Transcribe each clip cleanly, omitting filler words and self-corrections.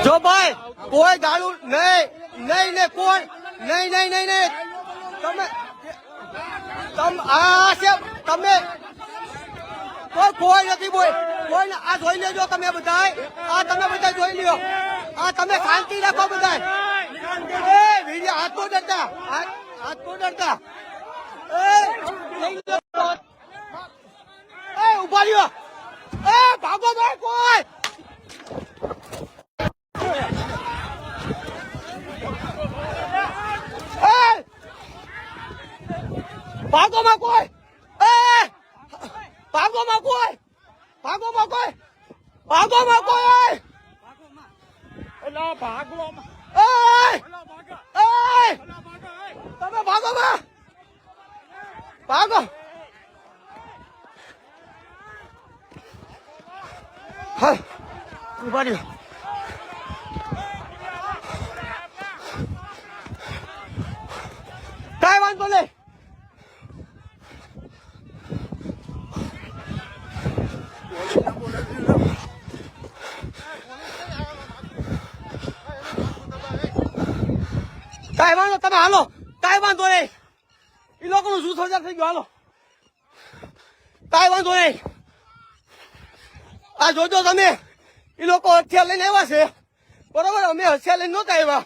જો ભાઈ કોઈ ગાળું નહીં નહીં ને કોઈ નહીં નહીં નહીં નહીં તમે તમે કોઈ નથી બોલ કોઈ આ જોઈ લેજો તમે બધા આ તમે બધા જોઈ લ્યો આ તમે શાંતિ રાખો બધા એ વિડિયો હાથ તો ડરતા હાથ તો ડરતા એ ઉભા રહ્યો એ ભાગો ભાઈ કોઈ ભાગોમાં કોઈ ભાગોમાં કોઈ ભાગોમાં કોઈ ભાગોમાં કોઈ તમે ભાગોમાં ભાગો હા ઉભા રહ્યો કઈ વાંધો નહીં કઈ વાંધો તમે હાલો કઈ વાંધો નહીં એ લોકોનું જૂથ હજાર થઈ ગયું હાલો કઈ વાંધો નહીં આ જોજો તમે એ લોકો હથિયાર લઈને આવ્યા છે બરોબર અમે હથિયાર લઈને નહોતા આવ્યા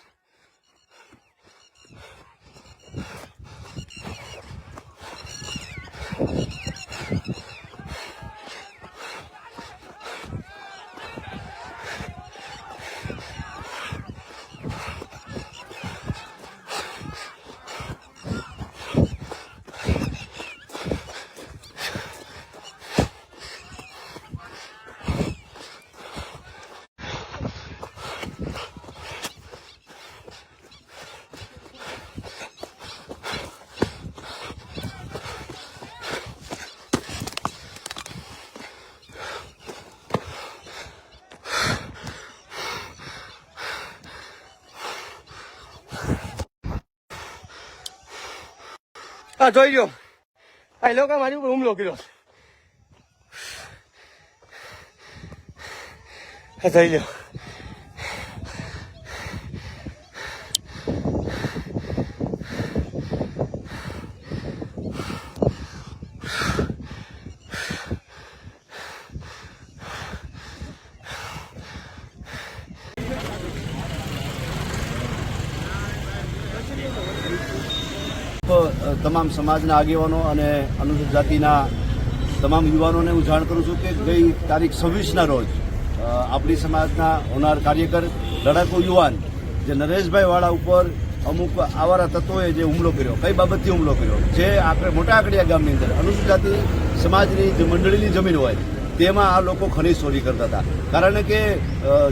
જોઈ લો આ લોકો મારી ઉપર હુમલો કર્યો જોઈ લો તમામ સમાજના આગેવાનો અને અનુસૂચિત જાતિના તમામ યુવાનોને હું જાણ કરું છું કે ગઈ તારીખ 26ના રોજ આપણી સમાજના હોનાર કાર્યકર લડાકુ યુવાન જે નરેશભાઈ વાળા ઉપર અમુક આવારા તત્વોએ જે હુમલો કર્યો કઈ બાબતથી હુમલો કર્યો જે આપણે મોટા આકડિયા ગામની અંદર અનુસૂચિત જાતિ સમાજની જે મંડળીની જમીન હોય તેમાં આ લોકો ખનીજ ચોરી કરતા હતા કારણ કે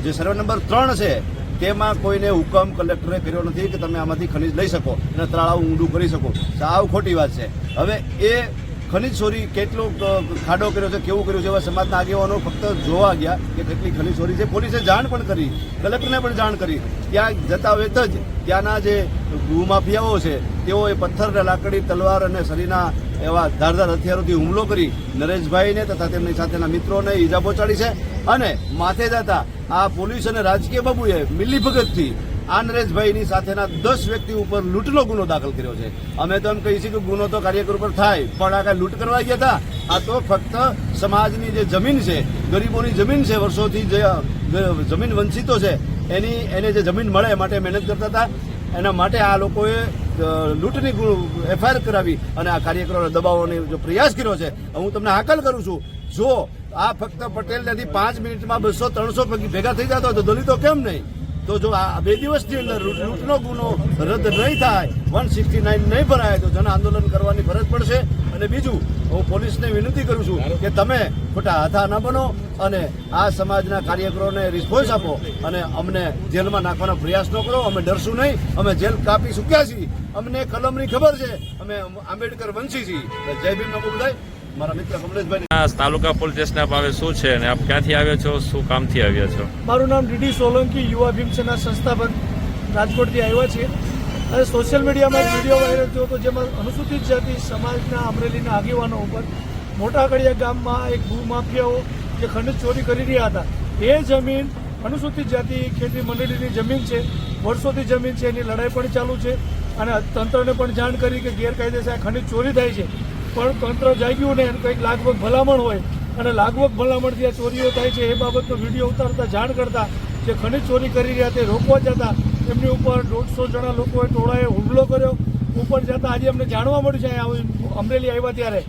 જે સર્વે નંબર 3 છે તેમાં કોઈને હુકમ કલેક્ટરે કર્યો નથી કે તમે આમાંથી ખનીજ લઈ શકો અને તળાવ ઊંડું કરી શકો સાવ ખોટી વાત છે હવે એ ખનીજ ચોરી કેટલો ખાડો કર્યો છે કેવું કર્યું છે એવા સમાજના આગેવાનો ફક્ત જોવા ગયા કે કેટલી ખનીજ ચોરી છે પોલીસે જાણ પણ કરી કલેક્ટરને પણ જાણ કરી ત્યાં જતા વેત જ ત્યાંના જે ભૂમાફિયાઓ છે તેઓએ પથ્થર લાકડી તલવાર અને શરીરના એવા ધારદાર હથિયારોથી હુમલો કરી નરેશભાઈને તથા તેમની સાથેના મિત્રોને ઈજા પહોંચાડી છે અને માથે જતા આ પોલીસ અને રાજકીય બાબુએ મિલીભગતથી આ નરેશભાઈની સાથેના 10 વ્યક્તિ ઉપર લૂંટનો ગુનો દાખલ કર્યો છે અમે તો એમ કહીએ છીએ કે ગુનો તો કાર્યકર ઉપર થાય પણ આ કઈ લૂંટ કરવા ગયા હતા આ તો ફક્ત સમાજની જે જમીન છે ગરીબોની જમીન છે વર્ષોથી જે જમીન વંચિતો છે એને જે જમીન મળે માટે મહેનત કરતા હતા એના માટે આ લોકોએ લૂંટની એફઆઈઆર કરાવી અને આ કાર્યકરોને દબાવવાનો જો પ્રયાસ કર્યો છે હું તમને હાકલ કરું છું જો આ ફક્ત પટેલ નથી 5 મિનિટમાં 200-300 ભેગા થઈ જતા હોય તો દલિતો કેમ નહીં તો જો આ 2 દિવસની અંદર લૂંટનો ગુનો રદ નહીં થાય 169 નહીં ભરાય તો જન આંદોલન કરવાની ફરજ પડશે અને બીજું હું પોલીસને વિનંતી કરું છું કે તમે ખોટા હાથા ન બનો અને આ સમાજના કાર્યકરોને રિસ્પોન્સ આપો અને અમને જેલમાં નાખવાનો પ્રયાસ ન કરો અમે ડરશું નહીં અમે જેલ કાપી ચૂક્યા છીએ અમને કલમની ખબર છે અમે આંબેડકર વંશી છીએ જય ભીમ નમો બધાય મારા મિત્ર કમલેશભાઈ તાલુકા પોલીસ સ્ટેશન આપ આવે શું છે અને આપ ક્યાંથી આવ્યા છો શું કામથી આવ્યા છો મારું નામ ડીડી સોલંકી યુવા ભીમ સેના સંસ્થાપક રાજકોટથી આવ્યા છીએ અને સોશિયલ મીડિયામાં એક વિડીયો વાયરલ થયો હતો જેમાં અનુસૂચિત જાતિ સમાજના અમરેલીના આગેવાનો ઉપર મોટા કડિયા ગામમાં એક ભૂમાફિયાઓ જે ખનીજ ચોરી કરી રહ્યા હતા એ જમીન અનુસૂચિત જાતિ ખેતી મંડળીની જમીન છે, વર્ષોથી જમીન છે, એની લડાઈ પણ ચાલુ છે અને તંત્રને પણ જાણ કરી કે ગેરકાયદેસર ખનીજ ચોરી થાય છે, પણ તંત્ર જાગ્યું ને કંઈક લાગવગ ભલામણ હોય અને લાગવગ ભલામણથી આ ચોરીઓ થાય છે એ બાબતનો વિડીયો ઉતારતા જાણ કરતા જે ખનીજ ચોરી કરી રહ્યા તે રોકવા જતા એમની ઉપર 150 જણા લોકોએ ટોળાએ હુમલો કર્યો. ઉપર જતા આજે અમને જાણવા મળ્યું છે અમરેલી આવ્યા ત્યારે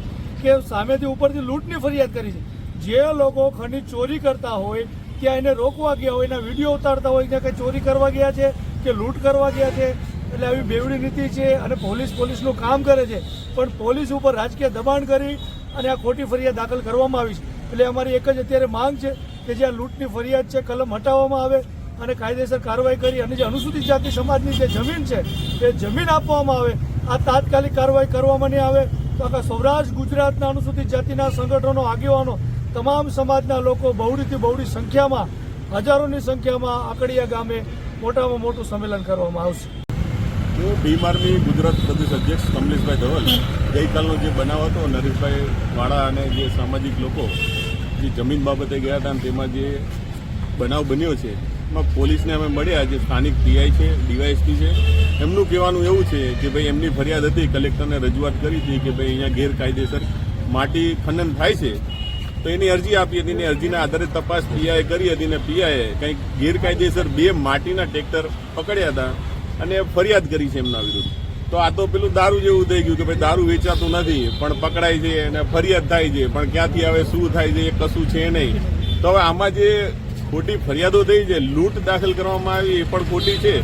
કે સામેથી ઉપરથી લૂંટની ફરિયાદ કરી છે. જે લોકો ખનીજ ચોરી કરતા હોય ત્યાં એને રોકવા ગયા હોય, એના વિડીયો ઉતારતા હોય ત્યાં કંઈ ચોરી કરવા ગયા છે કે લૂંટ કરવા ગયા છે. એટલે આવી બેવડી નીતિ છે અને પોલીસનું કામ કરે છે, પણ પોલીસ ઉપર રાજકીય દબાણ કરી અને આ ખોટી ફરિયાદ દાખલ કરવામાં આવી છે. એટલે અમારી એક જ અત્યારે માંગ છે કે જે આ લૂંટની ફરિયાદ છે કલમ હટાવવામાં આવે અને કાયદેસર કાર્યવાહી કરી અને જે અનુસૂચિત જાતિ સમાજની જે જમીન છે એ જમીન આપવામાં આવે. આ તાત્કાલિક કાર્યવાહી કરવામાં નહીં આવે તો આખા સૌરાષ્ટ્ર ગુજરાતના અનુસૂચિત જાતિના સંગઠનો, આગેવાનો, તમામ સમાજના લોકો બહોળીથી બહોળી સંખ્યામાં, હજારોની સંખ્યામાં આકડિયા ગામે મોટામાં મોટું સંમેલન કરવામાં આવશે. હું ભીમ આર્મી ગુજરાત પ્રદેશ અધ્યક્ષ કમલેશભાઈ ધવલ. ગઈકાલનો જે બનાવ હતો નરેશભાઈ વાળા અને જે સામાજિક લોકો જે જમીન બાબતે ગયા હતા તેમાં જે બનાવ બન્યો છે એમાં પોલીસને અમે મળ્યા, જે સ્થાનિક પીઆઈ છે, ડીવાયએસપી છે, એમનું કહેવાનું એવું છે કે ભાઈ એમની ફરિયાદ હતી, કલેક્ટરને રજૂઆત કરી હતી કે ભાઈ અહીંયા ગેરકાયદેસર માટી ખનન થાય છે, તો એની અરજી આપી હતી. એની અરજીના આધારે તપાસ પીઆઈએ કરી હતી અને પીઆઈએ કંઈક ગેરકાયદેસર 2 માટીના ટ્રેક્ટર પકડ્યા હતા અને ફરિયાદ કરી છે એમના વિરુદ્ધ. તો આ તો પેલું દારૂ જેવું થઈ ગયું કે ભાઈ દારૂ વેચાતું નથી પણ પકડાય છે અને ફરિયાદ થાય છે, પણ ક્યાંથી આવે શું થાય છે એ કશું છે નહીં. તો હવે આમાં જે ખોટી ફરિયાદો થઈ છે, લૂંટ દાખલ કરવામાં આવી એ પણ ખોટી છે.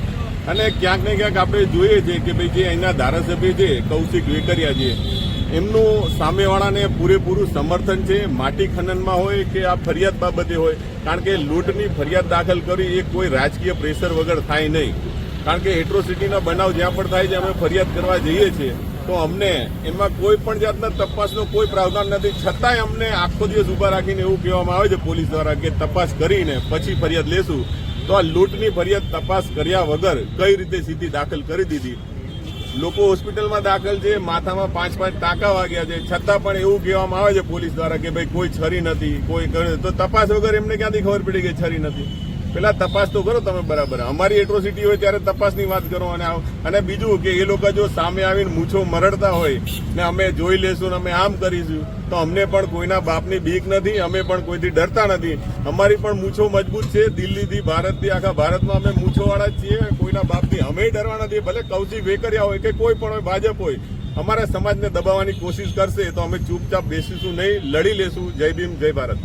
અને ક્યાંક ને ક્યાંક આપણે જોઈએ છે કે ભાઈ જે અહીંના ધારાસભ્ય છે કૌશિક વેકરિયા છે, એમનું સામેવાળાને પૂરેપૂરું સમર્થન છે, માટી ખનનમાં હોય કે આ ફરિયાદ બાબતે હોય. કારણ કે લૂંટની ફરિયાદ દાખલ કરવી એ કોઈ રાજકીય પ્રેશર વગર થાય નહીં. કારણ કે એટ્રોસિટીના બનાવ જ્યાં પણ થાય છે અમે ફરિયાદ કરવા જઈએ છીએ તો અમને એમાં કોઈ પણ જાતના તપાસનો કોઈ પ્રાવધાન નથી, છતાંય અમને આખો દિવસ ઊભા રાખીને એવું કહેવામાં આવે છે પોલીસ દ્વારા કે તપાસ કરીને પછી ફરિયાદ લેશું. તો આ લૂંટની ફરિયાદ તપાસ કર્યા વગર કઈ રીતે સીધી દાખલ કરી દીધી. લોકો હોસ્પિટલમાં દાખલ છે, માથામાં 5 ટાંકા વાગ્યા છે, છતાં પણ એવું કહેવામાં આવે છે પોલીસ દ્વારા કે ભાઈ કોઈ છરી નથી, કોઈ કરે. તો તપાસ વગર એમને ક્યાંથી ખબર પડી કે છરી નથી? પેલા તપાસ તો કરો તમે બરાબર. અમારી એટ્રોસિટી હોય ત્યારે તપાસની વાત કરો. અને બીજું કે એ લોકો જો સામે આવીને મૂછો મરડતા હોય ને અમે જોઈ લેશું ને અમે આમ કરીશું, તો અમને પણ કોઈના બાપની બીક નથી, અમે પણ કોઈથી ડરતા નથી. અમારી પણ મૂછો મજબૂત છે, દિલ્હીથી, ભારતથી, આખા ભારતમાં અમે મૂછોવાળા જ છીએ. કોઈના બાપથી અમે ડરવા નથી. ભલે કૌશિક વેકરિયા હોય કે કોઈ પણ હોય, ભાજપ હોય, અમારા સમાજને દબાવવાની કોશિશ કરશે તો અમે ચૂપચાપ બેસીશું નહીં, લડી લેશું. જય ભીમ, જય ભારત.